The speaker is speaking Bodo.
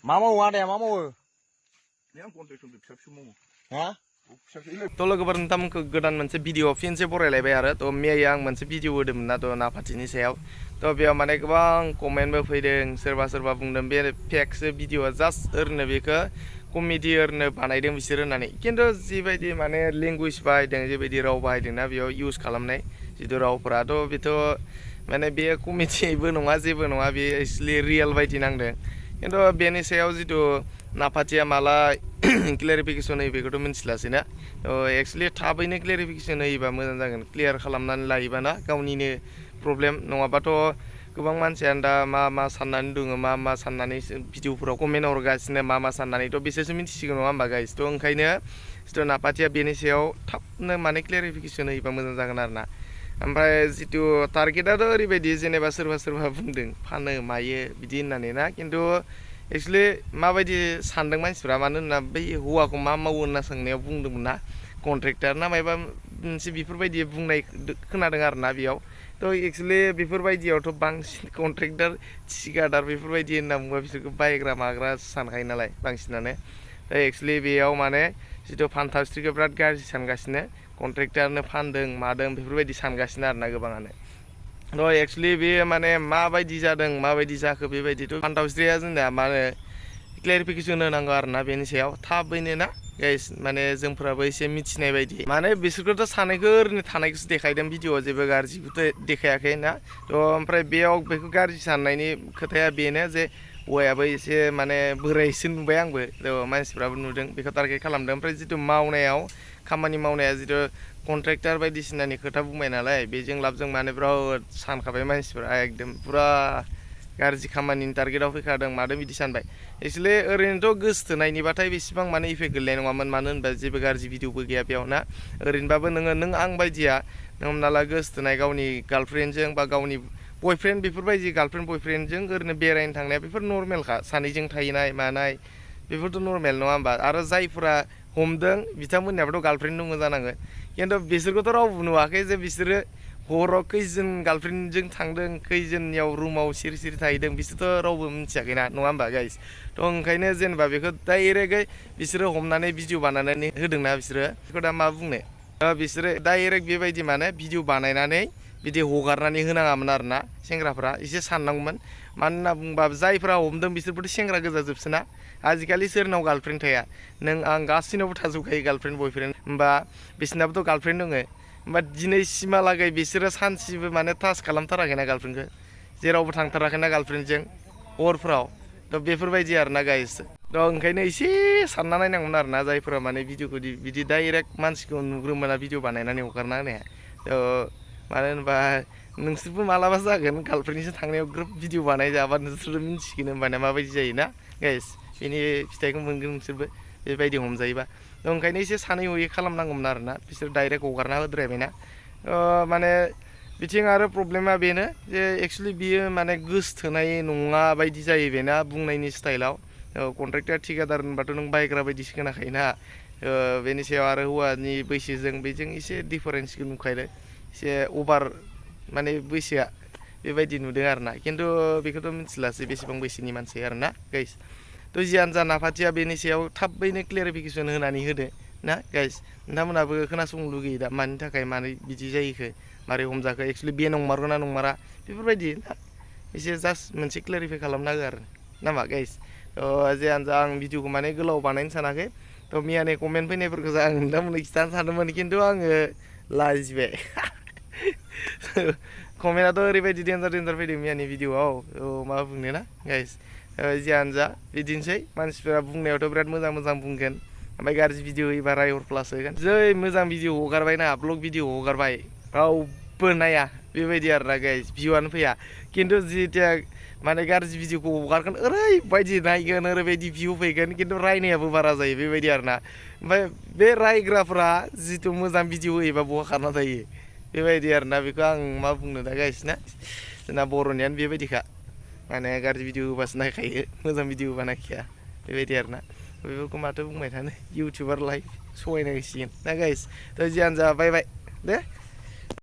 मा मावो आदाया मा मावो हा तो लोगोफोर नोंथांमोनखौ गोदान मोनसे भिडिअ फिनसे बरायलायबाय आरो तो मैया आं मोनसे भिडिअ होदोंमोन ना तो नाफाथिनि सायाव तो बेयाव माने गोबां कमेन्टबो फैदों सोरबा बुंदों बे फेकसो भिडिअआ जास्ट ओरैनो बेखौ कमेडि ओरैनो बानायदों बिसोर होननानै खिन्थु जिबायदि माने लेंगुवेज बाहायदों जिबायदि राव बाहायदोंना बेयाव इउज खालामनाय जिथु रावफोराथ' बेथ' माने बे कमेडिबो नङा जेबो नङा बे एक्चुअलि रियेल बायदि नांदों खिन्थु बेनि सायाव जिथु नाफाथिया माला क्लेरिफिकेसन होयो बेखौथ' मिथिलासै ना एक्चुअलि थाबैनो क्लेरिफिकेसन होयोबा मोजां जागोन क्लियार खालामनानै लायोबा ना गावनिनो प्रब्लेम नङाबाथ' गोबां मानसियानो दा मा साननानै दङ मा साननानै भिडिअफोराव कमेन्ट हरगासिनो मा साननानैथ' बिसोरसो मिथिसिगोन नङा होमबा गाइस थ' ओंखायनो जिथु नाफाथिया बेनि सायाव थाबनो माने क्लेरिफिकेसन होयोबा मोजां जागोन आरो ना ओमफ्राय जिथु टारगेटआथ' ओरैबायदि जेनेबा सोरबा बुंदों फानो मायो बिदि होननानै ना खिन्थु एक्चुअलि माबायदि सानदों मानसिफ्रा मानो होनना बै हौवाखौ मा मावो होनना सोंनायाव बुंदोंमोन ना कन्ट्रेक्टर ना मायबा मोनसे बेफोरबायदि बुंनाय खोनादों आरो ना बेयाव थ' एक्चुअलि बेफोरबायदियावथ' बांसिन कन्ट्रेक्टर थिकादार बेफोरबायदि होनना बुङोबा बिसोरखौ बायग्रा माग्रा सानखायो नालाय बांसिनानो दा एक्चुअलि बेयाव माने जिथु फानथावस्रिखौ बिराद गाज्रि सानगासिनो कन्ट्रेक्टरनो फानदों मादों बेफोरबायदि सानगासिनो आरो ना गोबाङानो थ' एक्चुअलि बे माने माबायदि जादों माबायदि जाखो बेबायदिथ' फानथावस्रिया जोंना मा होनो क्लेरिफिकेसन होनांगौ आरो ना बेनि सायाव थाबैनो ना गाइस माने जोंफोराबो एसे मिथिनाय बायदि माने बिसोरखौथ' सानैखौ ओरैनो थानायखौसो देखायदों भिडिअ'आव जेबो गाज्रिखौथ' देखायाखै ना थ' ओमफ्राय बेयाव बेखौ गाज्रि साननायनि खोथाया बेनो जे हौवायाबो एसे माने बोरायसो नुबाय आंबो मानसिफ्राबो नुदों बेखौ टारगेट खालामदों ओमफ्राय जिथु मावनायाव खामानि मावनाया जिथु कन्ट्रेक्टर बायदिसिनानि खोथा बुंबाय नालाय बेजों लाबजों माने बिराद सानखाबाय मानसिफ्रा एकदम पुरा गाज्रि खामानिनि टारगेटआव फैखादों मादों बिदि सानबाय एक्चुअलि ओरैनोथ' गोसथोनायनिबाथाय बेसेबां माने इफेक्ट गोलैनाय नङामोन मानो होनबा जेबो गाज्रि भिडिअबो गैया बेयाव ना ओरैनोबाबो नों आं बायदिया हमना ला गोसथोनाय गावनि गार्लफ्रेन्डजों बा गावनि बयफ्रेन्ड बेफोरबायदि गार्लफ्रेन्ड बयफ्रेन्डजों ओरैनो बेरायनो थांनाया बेफोर नर्मेलखा सानैजों थाहैनाय मानाय बेफोरथ' नर्मेल नङा होमबा आरो जायफोरा हमदों बिथांमोननियाबोथ' गार्लफ्रेन्ड दङ जानांगोन खिन्थु बिसोरखौथ' रावबो नुवाखै जे बिसोरो हराव खैजोन गार्लफ्रेन्डजों थांदों खैजोननियाव रुमाव सिरि थाहैदों बिसोरथ' रावबो मिथियाखैना नङा होमबा गाइस थ' ओंखायनो जेनेबा बेखौ डाइरेक्टै बिसोरो हमनानै भिडिअ बानायनानै होदोंना बिसोरो बेखौ दा मा बुंनो बिसोरो डाइरेक्ट बेबायदि माने भिडिअ बानायनानै बिदि हगारनानै होनाङामोन आरो ना सेंग्राफ्रा एसे साननांगौमोन मानो होनना बुंबा जायफ्रा हमदों बिसोरबोथ' सेंग्रा गोजा जोबसोना आजिखालि सोरनाव गार्लफ्रेन्ड थाया नों आं गासैनावबो थाजोबखायो गार्लफ्रेन्ड बयफ्रेन्ड होमबा बिसोरनाबोथ' गार्लफ्रेन्ड दङ होमबा दिनैसिमहालागै बिसोरो सानसेबो माने टाच खालामथाराखैना गार्लफ्रेन्डखौ जेरावबो थांथाराखैना गार्लफ्रेन्डजों हरफ्राव थ' बेफोरबायदि आरो ना गाइस थ' ओंखायनो एसे सानना नायनांगौमोन आरो ना जायफोरा माने भिडिअखौ बिदि डाइरेक्ट मानसिखौ नुग्रोमोना भिडिअ बानायनानै हगारना होनाया थ' मानो होनबा नोंसोरबो मालाबा जागोन गार्लफ्रेन्डजों थांनायाव ग्रुप भिडिअ बानाय जाबा नोंसोरो मिथिगोन होमबाना माबायदि जायोना गाइस बेनि फिथाइखौ मोनगोन नोंसोरबो बेबायदि हमजायोबा ओंखायनो एसे सानै हयै खालामनांगौमोन आरो ना बिसोर डाइरेक्ट हगारना होद्रायबायना माने बिथिं आरो प्रब्लेमा बेनो जे एक्चुअलि बियो माने गोसथोनाय नङा बायदि जायो बेना बुंनायनि स्टाइलाव कन्ट्रेक्टर थिकादार होनबाथ' नों बायग्रा बायदिसो खोनाखायोना बेनि सायाव आरो हौवानि बैसोजों बेजों एसे डिफारेन्सखौ नुखायो एसे अभार माने बैसोआ बेबायदि नुदों आरो ना खिन्थु बेखौथ' मिथिलासै बेसेबां बैसोनि मानसि आरो ना गाइस थ' जियानो जा नाफाथिया बेनि सायाव थाबैनो क्लेरिफिकेसन होनानै होदो ना गाइस नोंथांमोनहाबो खोनासंनो लुगैयो दा मानि थाखाय मानो बिदि जायोखो मारै हमजाखो एक्चुअलि बे नंमारगौ ना नंमारा बेफोरबायदि ना एसे जास्ट मोनसे क्लेरिफाइ खालामना हो आरो नामा गाइस जियानो जा आं भिडिअखौ माने गोलाव बानायनो सानाखै थ' मैयानि कमेन्ट फैनायफोरखौ आं नोंथांमोननो खिथानो सानदोंमोन खिन्थु आङो लाजिबाय कमेन्टआथ' ओरैबायदि डेन्जार फैदों मैयानि भिडिअआव मा बुंनो ना गाइस जियानो जा बिदिनोसै मानसिफोरा बुंनायावथ' बिराद मोजां बुंगोन ओमफ्राय गाज्रि भिडिअ होयोबा रायहर प्लास होगोन जै मोजां भिडिअ हगारबाय ना ब्लग भिडिअ हगारबाय रावबो नाया बेबायदि आरो ना गाइस भिउआनो फैया खिन्थु जिथिया माने गाज्रि भिडिअखौ हगारगोन ओरैबायदि नायगोन ओरैबायदि भिउ फैगोन खिन्थु रायनायाबो बारा जायो बेबायदि आरो ना ओमफ्राय बे रायग्राफ्रा जिथु मोजां भिडिअ होयोबा बहा खारना थायो बेबायदि आरो ना बेखौ आं मा बुंनो दा गाइस ना जोंना बर'नियानो बेबायदिखा माने गाज्रि भिडिअ होबासो नायखायो मोजां भिडिअ होबा नायखाया बेबायदि आरो ना बेफोरखौ माथो बुंबाय थानो इउटुबार लाइफ सहायनांसिगोन ना गाइस थ' जियानो जा बाय दे